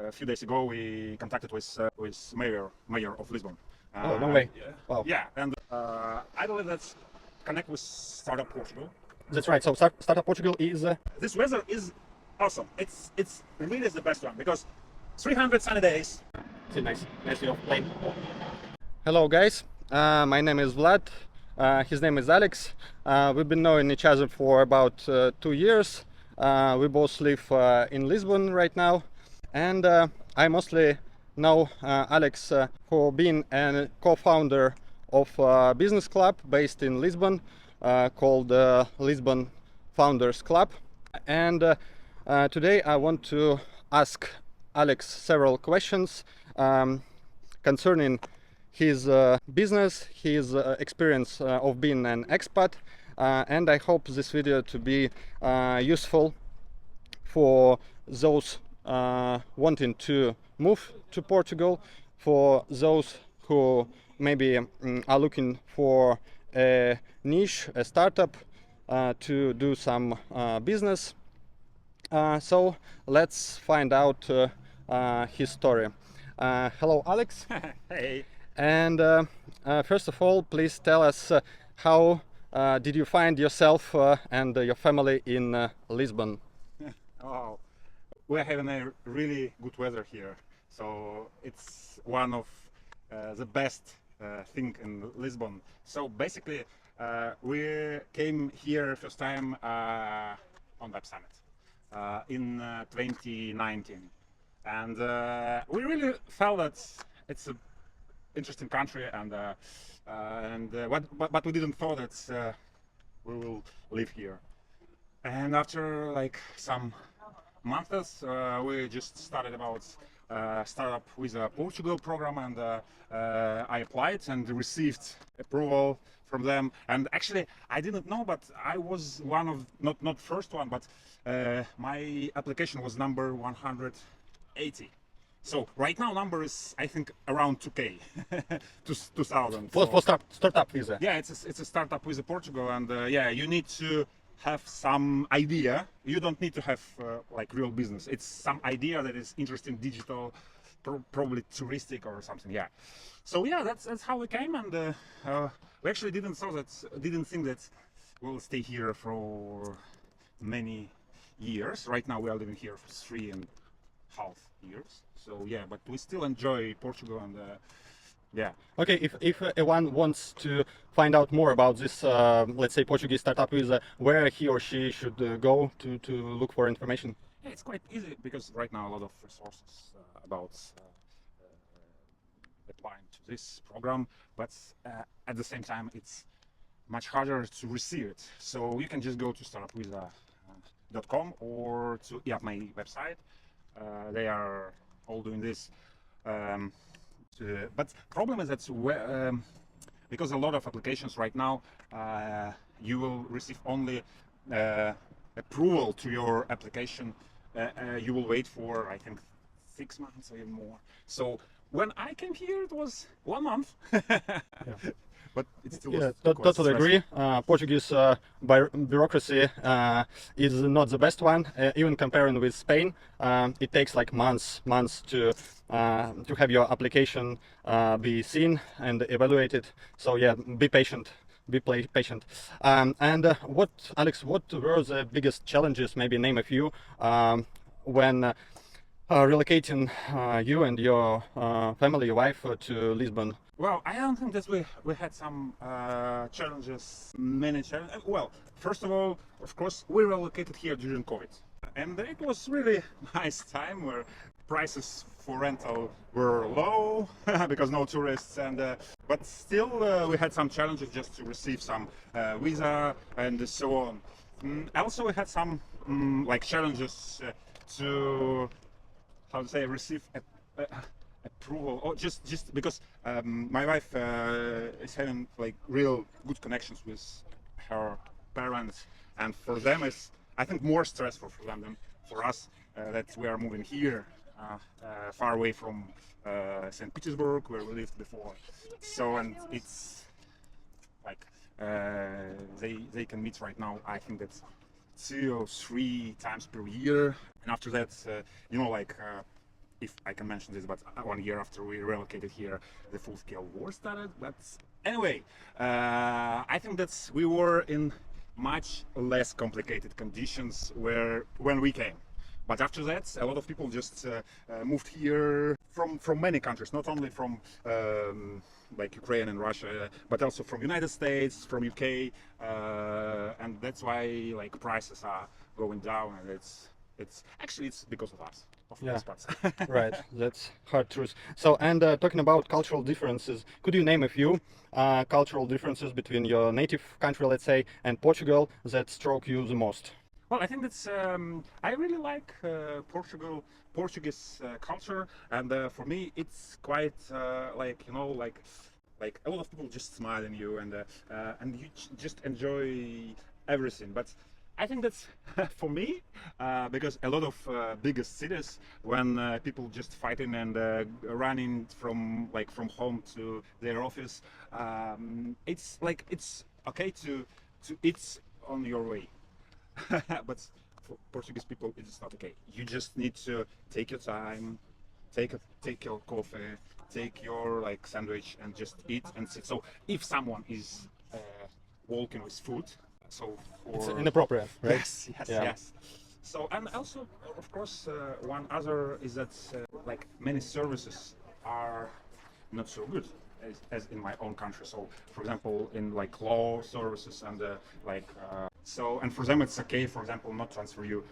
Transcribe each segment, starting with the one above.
a few days ago we contacted with mayor of Lisbon. Oh, no way. Yeah, Wow. yeah, and I believe that's connect with Startup Portugal. That's right. So Startup Portugal is... This weather is awesome. It's really the best one because 300 sunny days. It's a nice view of plane. Hello guys, my name is Vlad, his name is Alex. We've been knowing each other for about 2 years. We both live in Lisbon right now, and I mostly know Alex for being a co-founder of a business club based in Lisbon called Lisbon Founders Club. And today I want to ask Alex several questions concerning his business, his experience of being an expat, and I hope this video to be useful for those wanting to move to Portugal, for those who maybe are looking for a niche, a startup to do some business. So let's find out his story. Hello Alex. Hey. And first of all, please tell us how did you find yourself and your family in Lisbon? Oh, we're having a really good weather here, so it's one of the best thing in Lisbon. So basically, we came here first time on Web Summit in 2019, and we really felt that it's a interesting country, but we didn't thought that we will live here. And after like some months, we just started about startup with a Portugal program, and I applied and received approval from them. And actually, I didn't know, but I was one of not first one, but my application was number 180. So right now number is I think around 2K, 2000. For startup visa. Yeah, it's a startup with Portugal, and yeah, you need to have some idea. You don't need to have like real business. It's some idea that is interesting, digital, probably touristic or something. Yeah. So yeah, that's how we came, and we actually didn't think that we'll stay here for many years. Right now we are living here for 3.5 years. So yeah, but we still enjoy Portugal, and yeah. Okay, if anyone wants to find out more about this, let's say Portuguese startup visa, where he or she should go to look for information? Yeah, it's quite easy because right now a lot of resources about applying to this program, but at the same time it's much harder to receive it. So you can just go to startupvisa.com or to my website. They are all doing this. But problem is that because a lot of applications right now, you will receive only approval to your application. You will wait for I think 6 months or even more. So when I came here, it was 1 month. Yeah. But it's still totally agree. Portuguese bureaucracy is not the best one. Even comparing with Spain, it takes like months to have your application be seen and evaluated. So yeah, be patient. Be patient. Alex, what were the biggest challenges? Maybe name a few when relocating you and your family, your wife, to Lisbon. Well, I don't think that we had some challenges, many challenges. Well, first of all, of course, we relocated here during COVID, and it was really nice time where prices for rental were low because no tourists, and but still we had some challenges just to receive some visa and so on. Also, we had some like challenges to how to say receive approval, or just because my wife is having like real good connections with her parents, and for them it's I think more stressful for them than for us that we are moving here far away from Saint Petersburg where we lived before. So and it's like they can meet right now I think that's 2 or 3 times per year, and after that if I can mention this, but 1 year after we relocated here, the full-scale war started. But anyway, I think that we were in much less complicated conditions when we came. But after that, a lot of people just moved here from many countries, not only from like Ukraine and Russia, but also from United States, from UK, and that's why like prices are going down, and it's actually it's because of us. Of Yeah. expats. Right, that's hard truth. So, and talking about cultural differences, could you name a few cultural differences between your native country, let's say, and Portugal that struck you the most? Well, I think that's I really like Portuguese culture, and for me, it's quite like like a lot of people just smile at you, and you just enjoy everything. But I think that's for me because a lot of biggest cities, when people just fighting and running from home to their office, it's like it's okay to eat on your way. But for Portuguese people, it's not okay. You just need to take your time, take your coffee, take your like sandwich, and just eat and sit. So if someone is walking with food, so It's for inappropriate, right? yes, Yeah. yes. So and also, of course, one other is that like many services are not so good as in my own country. So, for example, in like law services and so, and for them it's okay, for example, not transfer you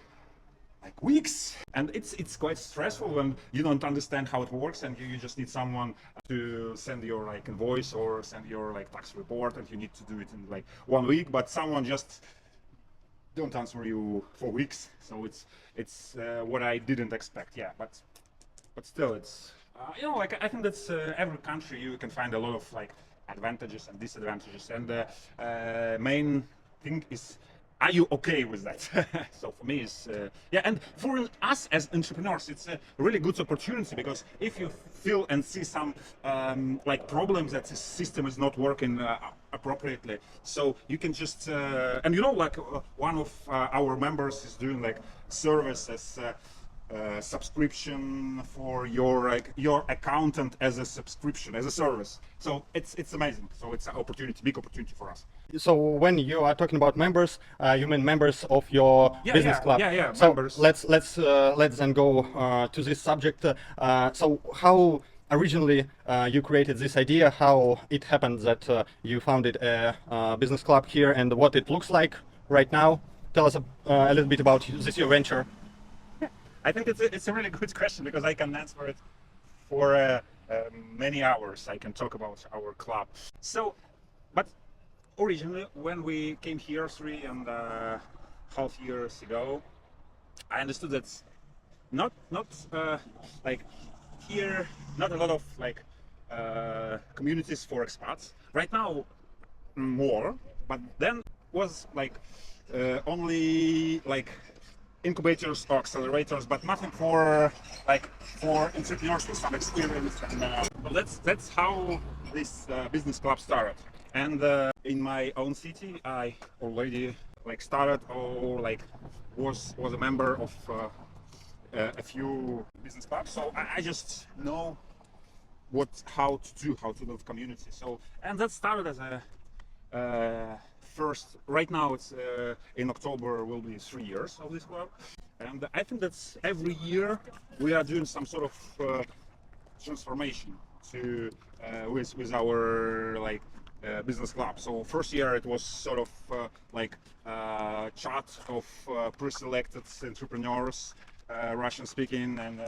like weeks, and it's quite stressful when you don't understand how it works, and you just need someone to send your like invoice or send your like tax report, and you need to do it in like 1 week, but someone just don't answer you for weeks. So it's what I didn't expect. Yeah, but still, it's like I think that's every country you can find a lot of like advantages and disadvantages, and the main thing is, are you okay with that? So for me, it's yeah, and for us as entrepreneurs, it's a really good opportunity, because if you feel and see some like problems that the system is not working appropriately, so you can just and like one of our members is doing like services. Subscription for your accountant as a subscription, as a service. So it's amazing. So it's an opportunity, big opportunity for us. So when you are talking about members, you mean members of your business club? Yeah, So members. let's then go to this subject. So how originally you created this idea? How it happened that you founded a business club here, and what it looks like right now? Tell us a little bit about this your venture. I think it's a really good question, because I can answer it for many hours. I can talk about our club. So, but originally, when we came here 3.5 years ago, I understood that not like here, not a lot of like communities for expats. Right now, more, but then was like only like incubators or accelerators, but nothing for entrepreneurs with some experience. And that's how this business club started. And in my own city, I already like started or like was a member of a few business clubs. So I just know how to build community. So, and that started as a first. Right now it's in October will be 3 years of this club, and I think that's every year we are doing some sort of transformation to with our like business club. So first year it was sort of like chat of pre-selected entrepreneurs, Russian speaking, and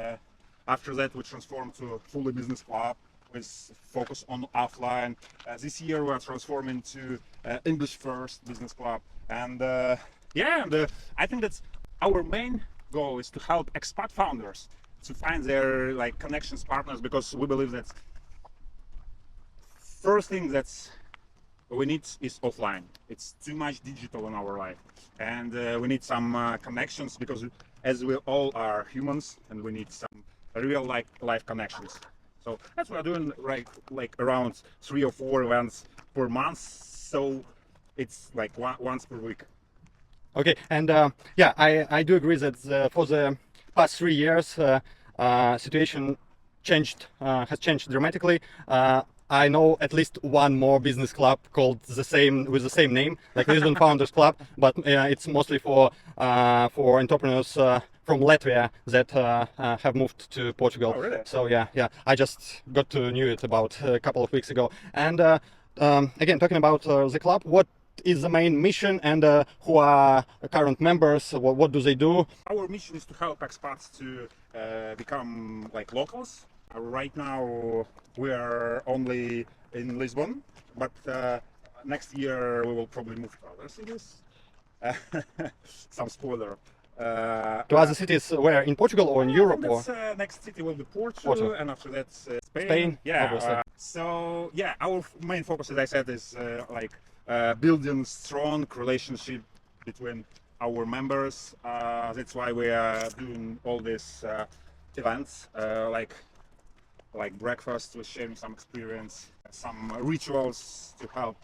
after that we transformed to a fully business club with focus on offline. This year we are transforming to English first business club, and yeah, and I think that's our main goal is to help expat founders to find their like connections partners, because we believe that first thing that's we need is offline. It's too much digital in our life, and we need some connections, because as we all are humans, and we need some real life connections. So that's what we're doing, right? Like around 3 or 4 events per month. So it's like once per week. Okay, and yeah, I do agree that for the past 3 years situation has changed dramatically. I know at least one more business club called with the same name, like Lisbon Founders Club, but it's mostly for entrepreneurs from Latvia that have moved to Portugal. Oh, really? So yeah, I just got to knew it about a couple of weeks ago. And again, talking about the club, what is the main mission, and who are current members? What do they do? Our mission is to help expats to become like locals. Right now we are only in Lisbon, but next year we will probably move to other cities. Some spoiler. To other cities where, in Portugal or in Europe? Or next city will be Portugal, and after that Spain. Yeah. Obviously. So yeah, our main focus, as I said, is like building strong relationship between our members. That's why we are doing all these events, like breakfast, we're sharing some experience, some rituals to help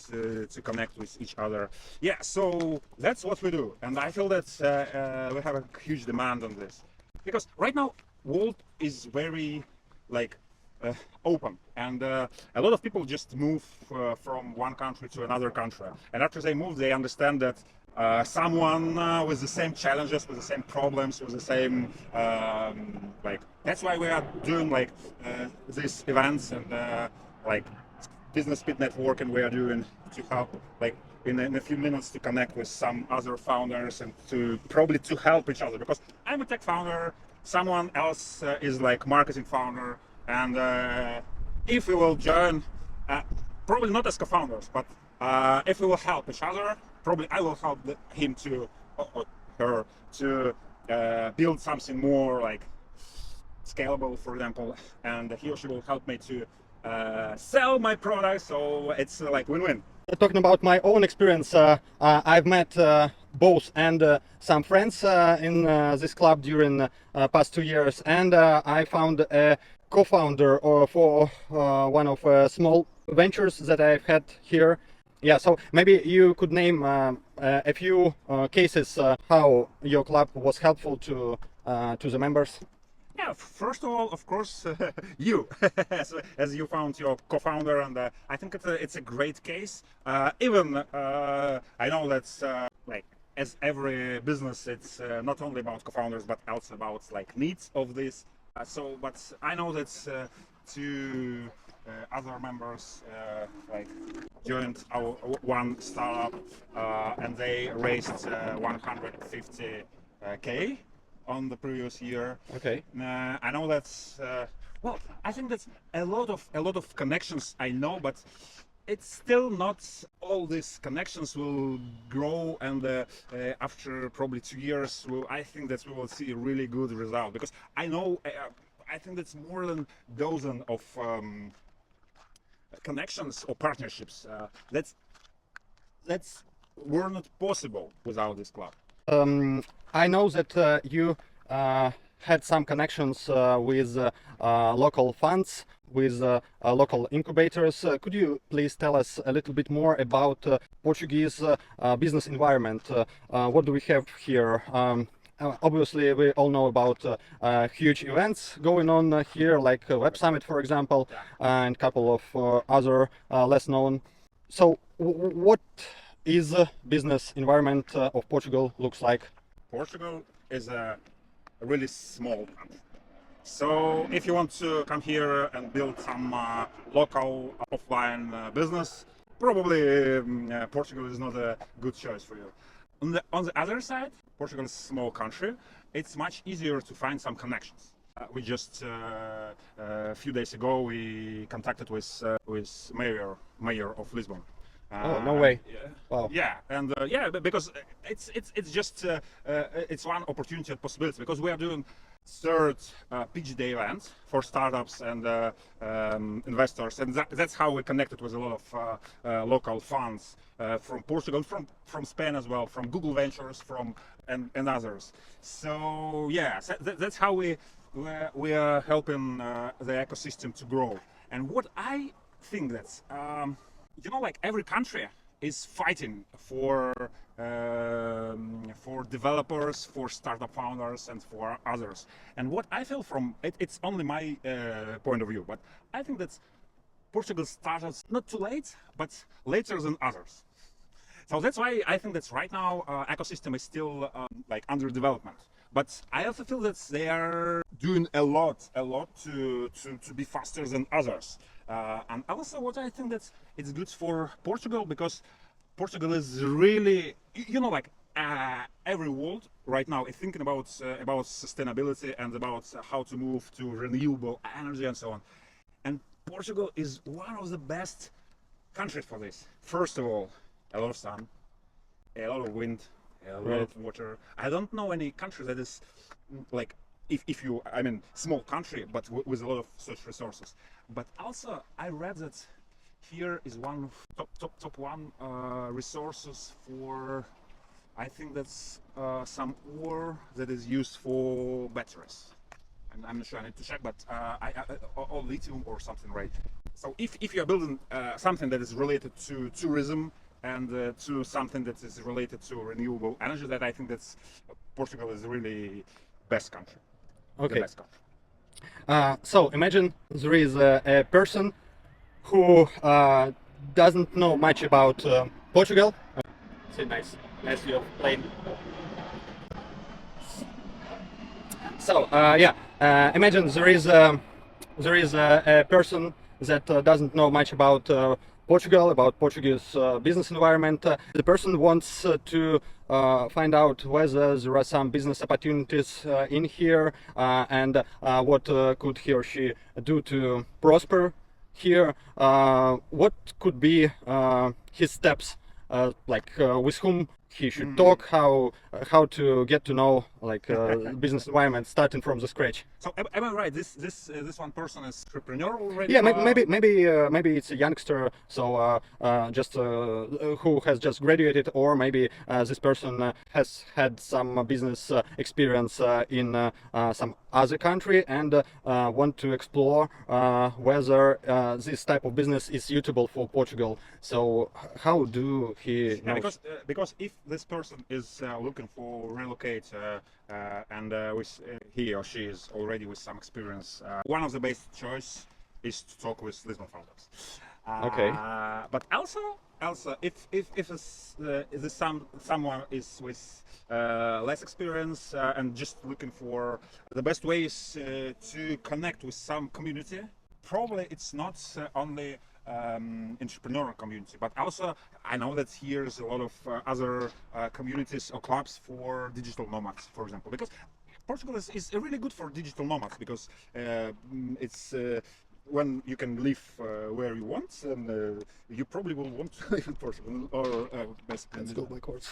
to connect with each other. Yeah, so that's what we do, and I feel that we have a huge demand on this, because right now world is very like open, and a lot of people just move from one country to another country, and after they move they understand that someone with the same challenges, with the same problems, with the same like, that's why we are doing like these events, and like business speed network, and we are doing to help like in a few minutes to connect with some other founders, and to probably to help each other, because I'm a tech founder, someone else is like marketing founder, and if we will join, probably not as co-founders, but if we will help each other, probably I will help him to or her to build something more like scalable, for example, and he or she will help me to sell my product. So it's like win-win. Talking about my own experience, I've met both and some friends in this club during past 2 years, and I found a co-founder for one of small ventures that I've had here. Yeah, so maybe you could name a few cases how your club was helpful to the members. Yeah, first of all, of course, you, as you found your co-founder, and I think it's a great case. Even I know that's like, as every business, it's not only about co-founders, but also about like needs of this. But I know that two other members like joined our one startup, and they raised 150K on the previous year. Okay. I know that's well, I think that's a lot of connections I know, but it's still not all these connections will grow, and after probably 2 years, I think that we will see a really good result, because I know I think that's more than dozen of connections or partnerships that's were not possible without this club. I know that you had some connections with local funds, with local incubators. Could you please tell us a little bit more about Portuguese business environment? What do we have here? Obviously, we all know about huge events going on here, like Web Summit, for example, and a couple of other less known. So, what is the business environment of Portugal looks like? Portugal is a really small country. So if you want to come here and build some local offline business, probably Portugal is not a good choice for you. On the other side, Portugal is a small country. It's much easier to find some connections. We just a few days ago we contacted with mayor of Lisbon. Oh, no way! Yeah. Wow. Yeah, and because it's just it's one opportunity and possibility, because we are doing third pitch day event for startups and investors, and that's how we connected with a lot of local funds from Portugal, from Spain as well, from Google Ventures, and others. So yeah, so that's how we are helping the ecosystem to grow. And what I think that's you know, like every country is fighting for developers, for startup founders, and for others. And what I feel from it, it's only my point of view, but I think that Portugal started not too late, but later than others. So that's why I think that right now ecosystem is still like under development. But I also feel that they are doing a lot to be faster than others. And also what I think that it's good for Portugal, because Portugal is really, like every world right now is thinking about sustainability and about how to move to renewable energy and so on. And Portugal is one of the best countries for this. First of all, a lot of sun, a lot of wind, a lot of water. I don't know any country that is like, if you, I mean, small country, but with a lot of such resources. But also, I read that here is one of top one resources for, I think that's some ore that is used for batteries. I'm not sure, I need to check, but or lithium or something, right? So if you're building something that is related to tourism and to something that is related to renewable energy, that I think that's Portugal is really best country. Okay. The best country. So imagine there is a person who doesn't know much about Portugal. It's a nice view of plane. So imagine there is a person that doesn't know much about Portugal, about Portuguese business environment. The person wants to find out whether there are some business opportunities in here and what could he or she do to prosper here. What could be his steps, with whom he should talk, how to get to know business environment starting from the scratch. So am I right? This one person is entrepreneur already? Yeah, maybe it's a youngster, so just who has just graduated, or maybe this person has had some business experience in some other country and want to explore whether this type of business is suitable for Portugal. So how do he know? Because if this person is looking for relocate and he or she is already with some experience, one of the best choice is to talk with Lisbon Founders. Okay. But also if someone is with less experience and just looking for the best ways to connect with some community, probably it's not only entrepreneurial community, but also I know that here's a lot of other communities or clubs for digital nomads, for example, because Portugal is really good for digital nomads, because it's when you can live where you want, and you probably will want to live in Portugal, or basically. Let's go by course.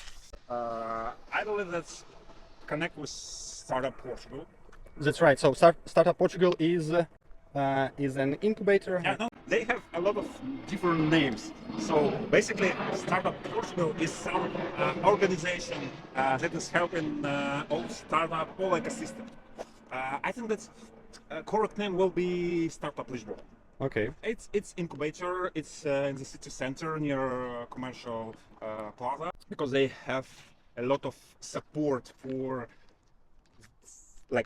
I believe that's connect with Startup Portugal. That's right. So Startup Portugal is an incubator. Yeah, no, they have a lot of different names. So basically, Startup Portugal is some organization that is helping all startup, all ecosystem. I think that correct name will be Startup Lisboa. Okay. It's incubator. It's in the city center near commercial plaza, because they have a lot of support for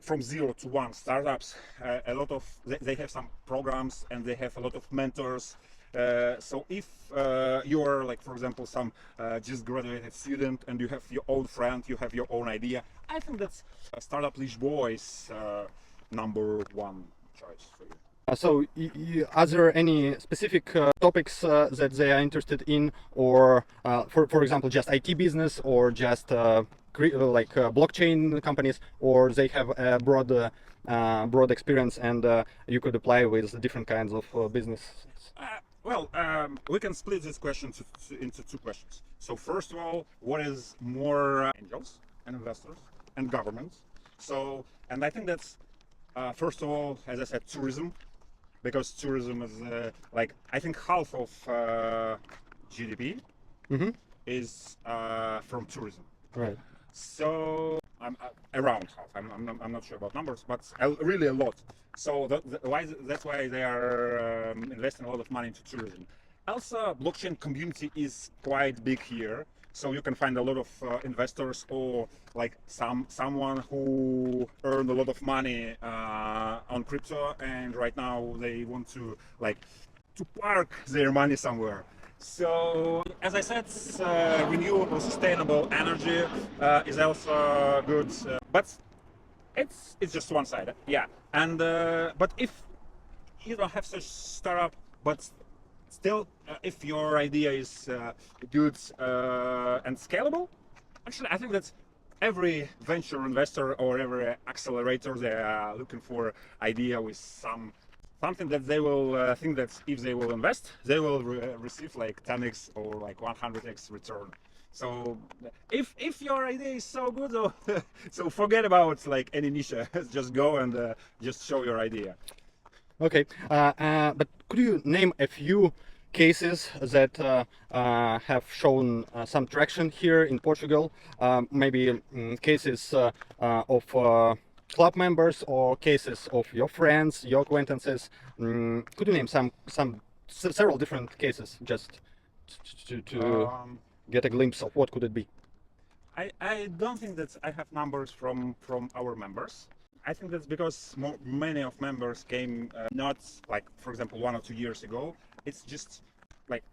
from 0 to 1 startups. A lot of they have some programs, and they have a lot of mentors. So if you are for example some just graduated student and you have your own friend, you have your own idea, I think that Startup Lisboa is number one choice for you. So are there any specific topics that they are interested in, or for example just IT business, or just blockchain companies, or they have a broad experience and you could apply with different kinds of business? We can split this question into two questions. So first of all, what is more angels and investors and governments? So, and I think that's first of all, as I said, tourism, because tourism is I think half of GDP is from tourism. Right. So I'm around half. I'm not sure about numbers, but really a lot. So that's why they are investing a lot of money into tourism. Also, blockchain community is quite big here, so you can find a lot of investors or like someone who earned a lot of money on crypto, and right now they want to like to park their money somewhere. So, as I said, renewable, sustainable energy is also good, but it's just one side, yeah. And but if you don't have such startup, but still, if your idea is good and scalable, actually, I think that every venture investor or every accelerator, they are looking for idea with something that they will think that if they will invest, they will receive like 10x or like 100x return. So if your idea is so good, so forget about like any niche, just go and just show your idea. Okay, but could you name a few cases that have shown some traction here in Portugal? Maybe cases of club members or cases of your friends, your acquaintances. Could you name several different cases just to get a glimpse of what could it be? I don't think that I have numbers from our members. I think that's because many of members came not like, for example, 1 or 2 years ago. It's just like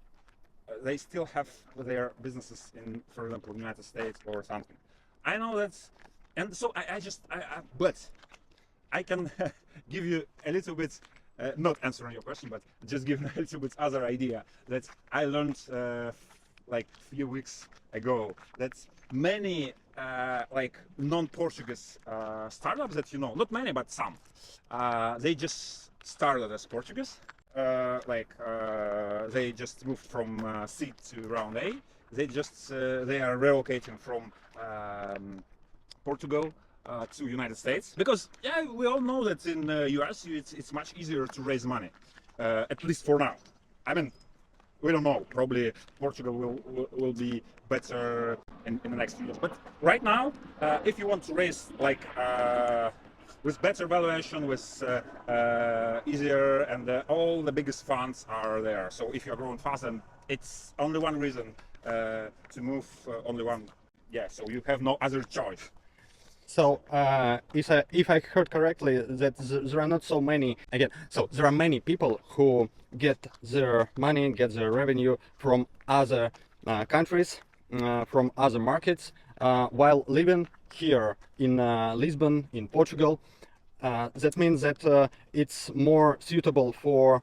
they still have their businesses in, for example, United States or something. I know that's, and so but I can give you a little bit, not answering your question, but just give a little bit other idea that I learned like a few weeks ago. That many like non-Portuguese startups that you know, not many, but some, they just started as Portuguese. They just moved from seed to round A. They are relocating from Portugal to United States, because yeah, we all know that in US it's much easier to raise money, at least for now. I mean, we don't know. Probably Portugal will be better in the next few years. But right now, if you want to raise like with better valuation, with easier, and all the biggest funds are there. So if you're growing fast, and it's only one reason to move, only one. Yeah. So you have no other choice. So, if I heard correctly, that there are not so many, again, so there are many people who get their money, get their revenue from other countries, from other markets, while living here in Lisbon, in Portugal. That means that it's more suitable for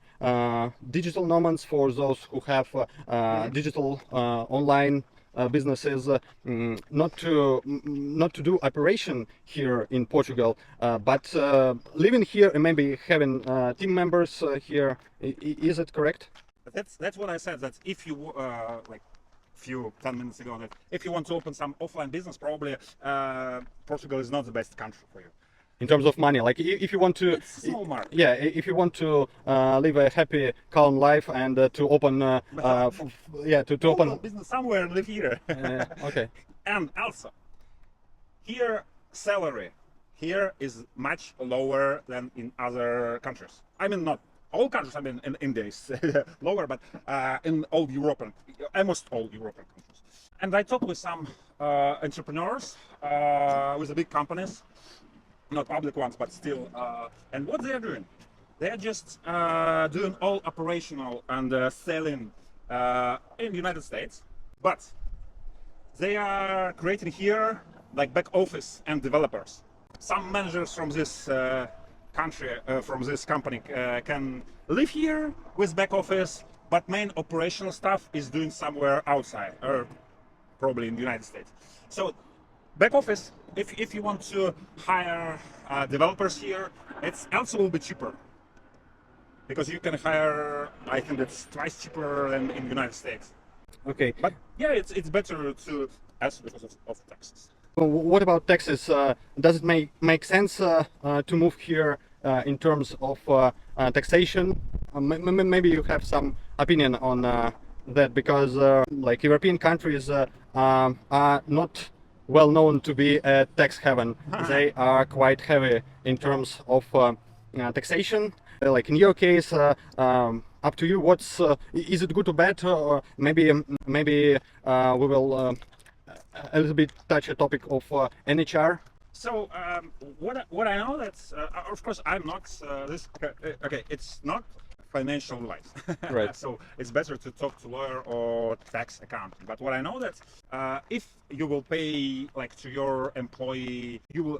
digital nomads, for those who have digital online businesses, not to do operation here in Portugal, but living here and maybe having team members here. Is it correct? That's what I said. That if you like few 10 minutes ago, that if you want to open some offline business, probably Portugal is not the best country for you. In terms of money, like if you want to, it's a small market. Yeah, if you want to live a happy, calm life and to open, to open business somewhere and live here. Okay. And also, here salary here is much lower than in other countries. I mean, not all countries. I mean, in India is lower, but in almost all European countries. And I talked with some entrepreneurs with the big companies. Not public ones, but still. And what they are doing? They are just doing all operational and selling in the United States, but they are creating here like back office and developers. Some managers from this country, from this company, can live here with back office, but main operational stuff is doing somewhere outside, or probably in the United States. So back office, if you want to hire developers here, it's also will be cheaper, because you can hire, I think it's twice cheaper than in the United States. Okay. But yeah, it's better to ask because of taxes. What about taxes? Does it make sense to move here in terms of taxation? Maybe you have some opinion on that, because like European countries are not well known to be a tax haven. They are quite heavy in terms of taxation? Like in your case, up to you. What's is it good or bad? Or maybe we will a little bit touch a topic of NHR. So what I know that's of course I'm not okay. It's not financial advice, Right. so it's better to talk to lawyer or tax accountant. But what I know that if you will pay like to your employee, you will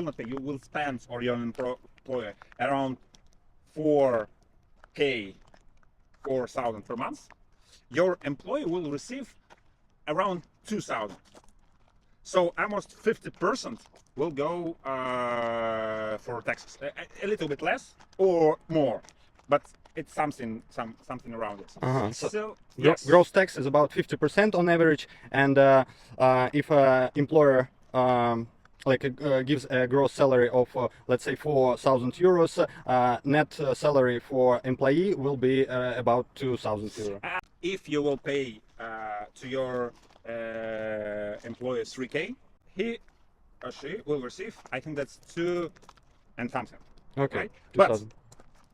not pay. You will spend or your employer around 4,000 per month. Your employee will receive around 2,000. So almost 50% will go for taxes. A little bit less or more, but it's something around it. So yes. Gross tax is about 50% on average, and if an employer gives a gross salary of let's say 4,000 euros, net salary for employee will be about 2,000 euros. If you will pay to your employer 3K, he or she will receive, I think that's 2 and something. Okay, right? 2,000.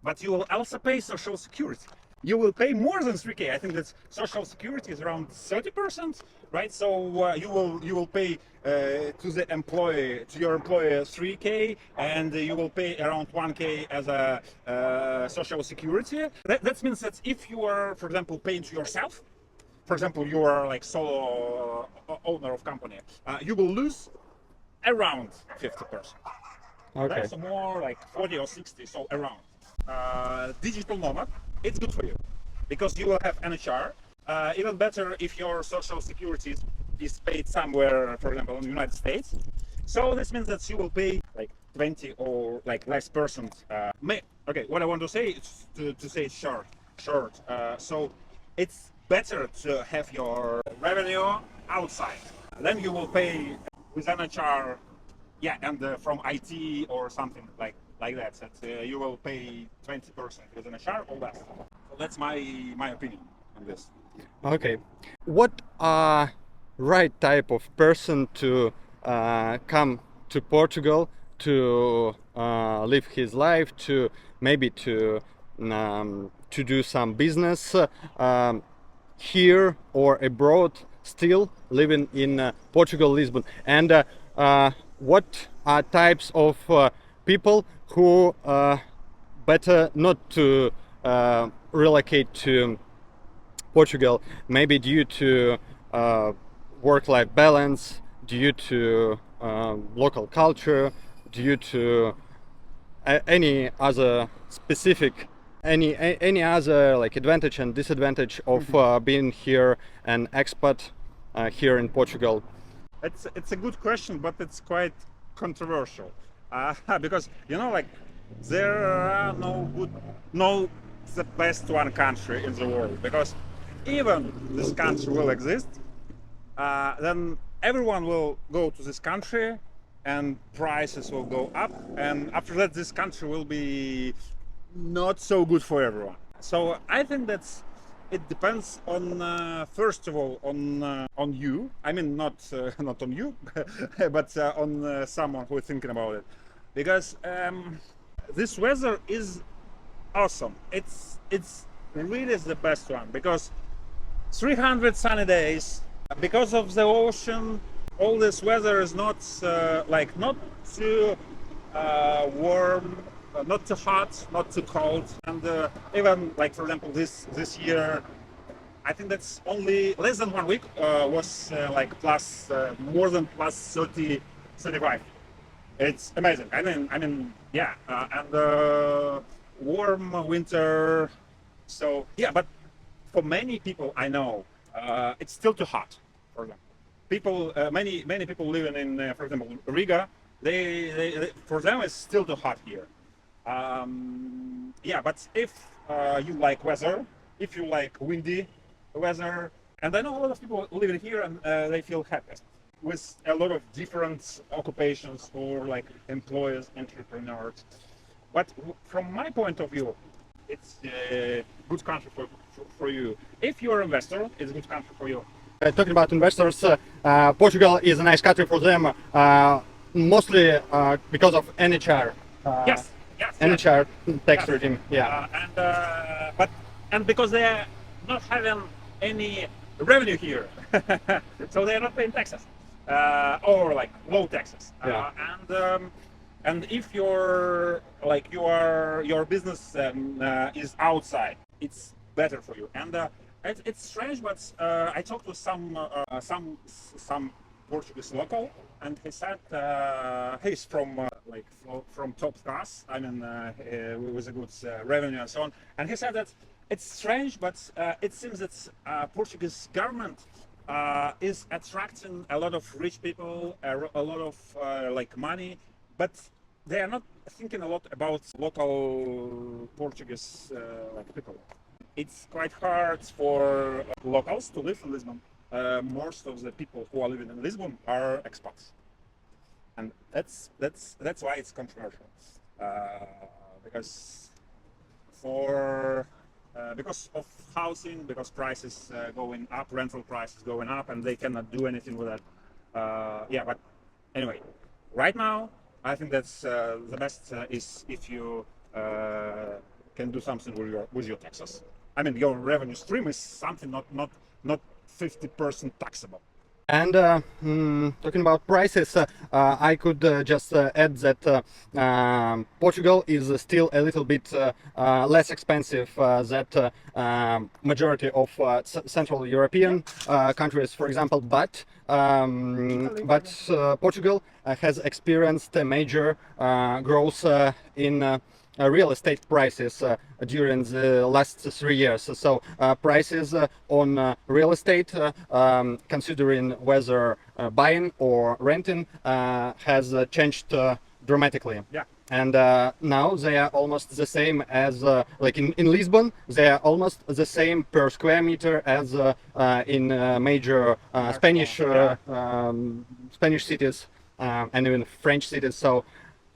But you will also pay social security. You will pay more than 3K. I think that social security is around 30%, right? So you will pay to your employer 3K, and you will pay around 1K as a social security. That means that if you are, for example, paying to yourself, for example, you are like solo owner of company, you will lose around 50%. Okay. That's more like 40 or 60, so around. Digital nomad, it's good for you because you will have NHR. Even better if your social security is paid somewhere, for example, in the United States. So this means that you will pay like 20 or like less percent. Okay, what I want to say is to say it short. So it's better to have your revenue outside. Then you will pay with NHR, yeah, and from IT or something like that. That you will pay 20% with NHR or less. So that's my opinion on this. Okay, what are right type of person to come to Portugal to live his life, to maybe to do some business here or abroad, still living in Portugal, Lisbon, and what are types of people who better not to relocate to Portugal, maybe due to work-life balance, due to local culture, due to any other specific, any other like advantage and disadvantage of being here an expat here in Portugal? It's a good question, but it's quite controversial because like there are no the best one country in the world, because even this country will exist, then everyone will go to this country and prices will go up, and after that this country will be not so good for everyone. So I think it depends on first of all on you. I mean not on you, but on someone who is thinking about it, because this weather is awesome. It's really the best one, because 300 sunny days, because of the ocean, all this weather is not not too warm, not too hot, not too cold, and even like for example this year, I think that's only less than 1 week was like plus more than plus 30, 35. It's amazing. I mean, yeah, and warm winter. So yeah, but for many people I know, it's still too hot. For example, many people living in, for example, Riga, they for them it's still too hot here. Yeah, but if you like weather, if you like windy weather, and I know a lot of people living here and they feel happy with a lot of different occupations or like employers, entrepreneurs. But from my point of view, it's a good country for you. If you're an investor, it's a good country for you. Talking about investors, Portugal is a nice country for them, mostly because of NHR. Yes. Yes, any yes. chart tax Yes. regime. Yeah. And because they are not having any revenue here, so they are not paying taxes or like low taxes. Yeah. And if your business is outside, it's better for you. And it's strange, but I talked to some Portuguese local, and he said he's from from top class. I mean, with a good revenue and so on. And he said that it's strange, but it seems that Portuguese government is attracting a lot of rich people, a lot of like money, but they are not thinking a lot about local Portuguese like people. It's quite hard for locals to live in Lisbon. Most of the people who are living in Lisbon are expats, and that's why it's controversial. Because for because of housing, because prices going up, rental prices going up, and they cannot do anything with that. Yeah, but anyway, right now I think that's the best is if you can do something with your taxes. I mean, your revenue stream is something not 50% taxable. And talking about prices, I could just add that Portugal is still a little bit less expensive than majority of Central European countries, for example. But Portugal has experienced a major growth in real estate prices during the last 3 years. So prices on real estate, considering whether buying or renting, has changed dramatically. Yeah. And now they are almost the same as like in Lisbon, they are almost the same per square meter as in major Spanish cities and even French cities. So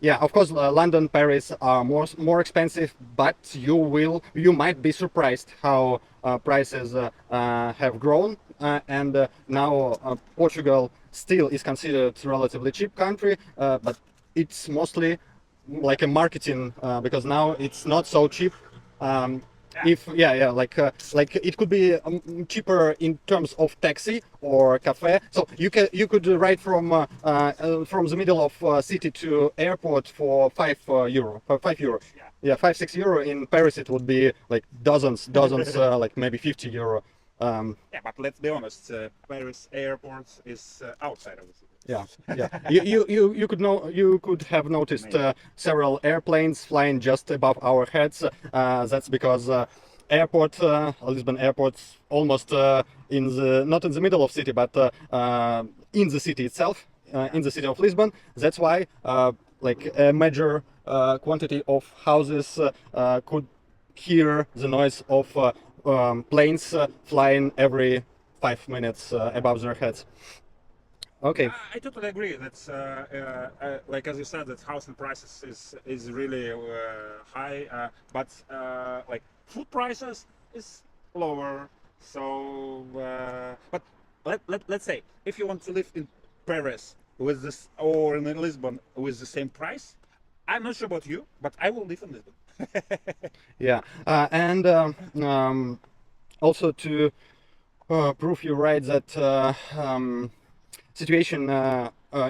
yeah, of course, London, Paris are more expensive, but you might be surprised how prices have grown, and now Portugal still is considered a relatively cheap country, but it's mostly like a marketing because now it's not so cheap. If like it could be cheaper in terms of taxi or cafe. So you could ride from the middle of city to airport for €5 for €5. Yeah, 5-6 euro. In Paris it would be like dozens like maybe €50. Yeah, but let's be honest, Paris airport is outside of the city. Yeah, yeah. You could have noticed several airplanes flying just above our heads. That's because Lisbon airport's almost not in the middle of city, but in the city itself, in the city of Lisbon. That's why like a major quantity of houses could hear the noise of planes flying every 5 minutes above their heads. Okay. I totally agree. That's like as you said, that housing prices is really high, but like food prices is lower. So, but let's say if you want to live in Paris with this or in Lisbon with the same price, I'm not sure about you, but I will live in Lisbon. Yeah, and also to prove you right that situation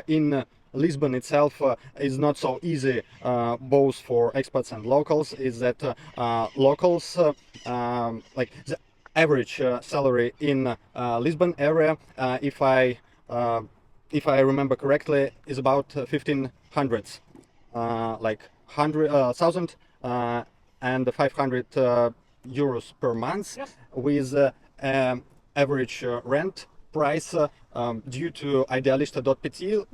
in Lisbon itself is not so easy, both for expats and locals. Is that locals like the average salary in Lisbon area, if I remember correctly, is about 1,500, like 100,000 and 500 euros per month, Yes. with average rent price due to idealista.pt,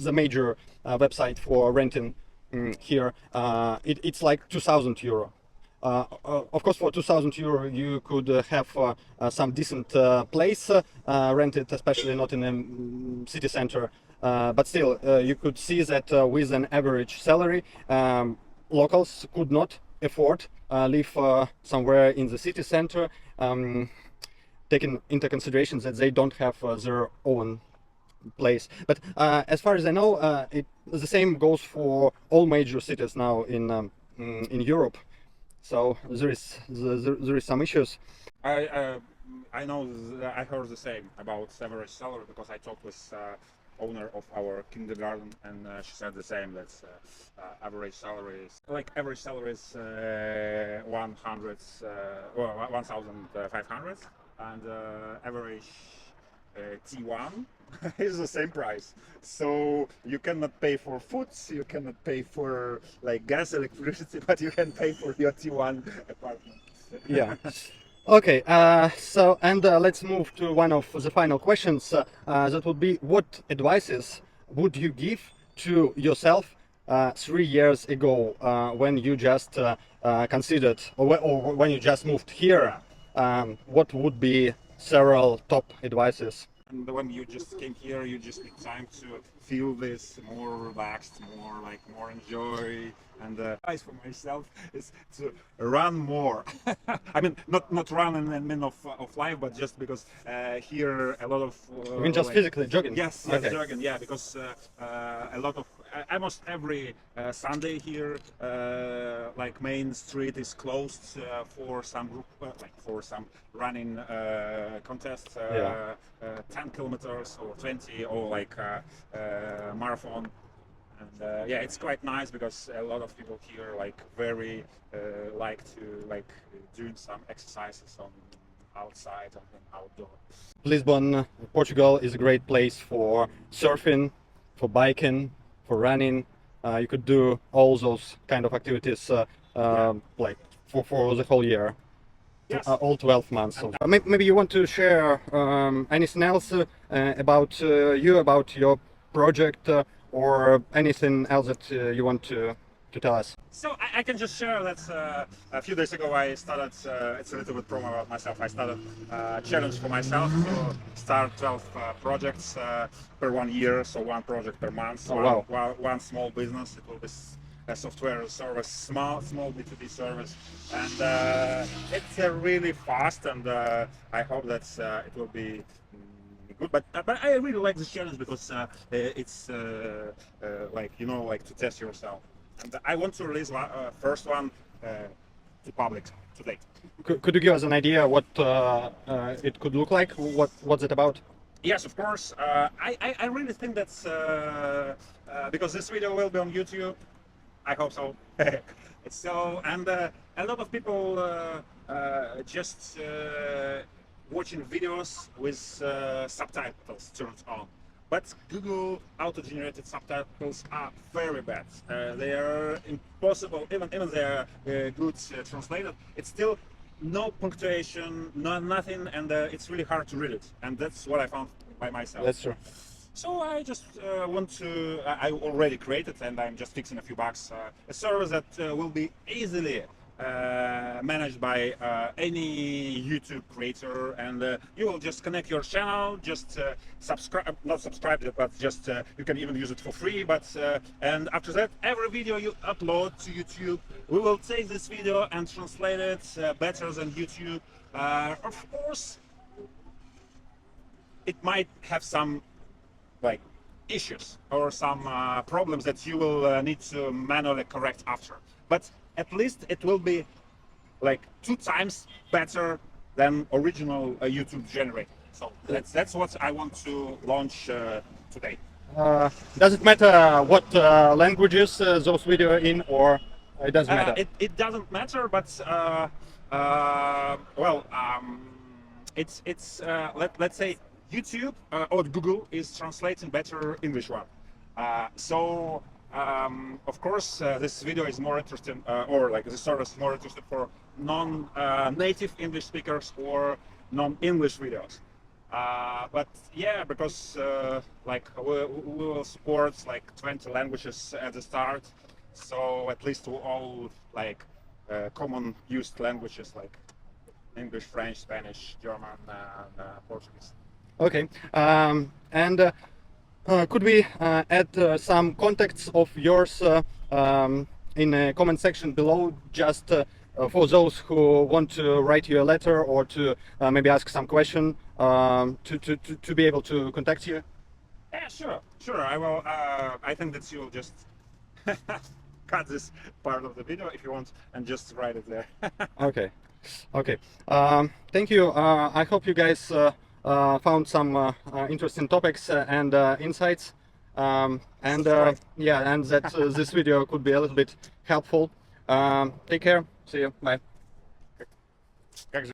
the major website for renting here. It's like 2,000 euro. Of course, for 2,000 euro, you could have some decent place rented, especially not in a city center. But still, you could see that with an average salary, locals could not afford live somewhere in the city center, taking into consideration that they don't have their own place. But as far as I know, the same goes for all major cities now in Europe. So there is some issues. I uh, I know I heard the same about average salary because I talked with owner of our kindergarten and she said the same. That average salary is like average salary is 100 well 1,500 and average T1 is the same price. So you cannot pay for foods, you cannot pay for like gas, electricity, but you can pay for your T1 apartment. Yeah. Okay, so let's move to one of the final questions. That would be, what advices would you give to yourself 3 years ago when you just considered, or when you just moved here? What would be several top advices? And when you just came here, you just need time to feel this more relaxed, more enjoy. And advice for myself is to run more. I mean, not run in the middle of life, but just because here a lot of. You mean just physically jogging? Yes, Okay. jogging. Yeah, because a lot of almost every Sunday here, like main street is closed for some group, for some running contest, Yeah. 10 kilometers or 20 or like marathon. And yeah, it's quite nice because a lot of people here like very like to doing some exercises on outside and outdoor. Lisbon, Portugal is a great place for surfing, for biking, for running. You could do all those kind of activities like for the whole year. Yes. All 12 months. Maybe you want to share anything else about you, about your project, or anything else that you want to tell us? So I can just share that a few days ago I started, it's a little bit promo about myself, I started a challenge for myself to start 12 projects per 1 year, so one project per month. Oh, wow. One small business, it will be a software service, small B2B service, and it's really fast, and I hope that it will be good. But I really like this challenge because it's like like to test yourself. And I want to release first one to public today. Could you give us an idea what it could look like? What's it about? Yes, of course. I really think that's because this video will be on YouTube. I hope so. So, and a lot of people just watching videos with subtitles turned on. But Google auto-generated subtitles are very bad. They are impossible, even they are good translated. It's still no punctuation, nothing, and it's really hard to read it. And that's what I found by myself. That's true. So I just want to, I already created, and I'm just fixing a few bugs, a service that will be easily managed by any YouTube creator, and you will just connect your channel, just subscribe, not subscribe, but just you can even use it for free. But and after that, every video you upload to YouTube, we will take this video and translate it better than YouTube. Of course, it might have some like issues or some problems that you will need to manually correct after, but at least it will be like 2 times better than original YouTube generated. So that's what I want to launch today. Does it matter what languages those videos in, or it doesn't matter? It doesn't matter, but well, it's let's say YouTube or Google is translating better English one. So of course, this video is more interesting, or like this service is more interested for non-native English speakers or non-English videos. But yeah, because like we will support like 20 languages at the start, so at least to all like common used languages like English, French, Spanish, German, and Portuguese. Okay, and could we add some contacts of yours in the comment section below, just for those who want to write you a letter or to maybe ask some question, to be able to contact you? Yeah, sure. I will. I think that you will just cut this part of the video if you want, and just write it there. Okay, okay. Thank you. I hope you guys found some interesting topics and insights, and Subscribe. yeah, and that this video could be a little bit helpful. Take care. See you. Bye.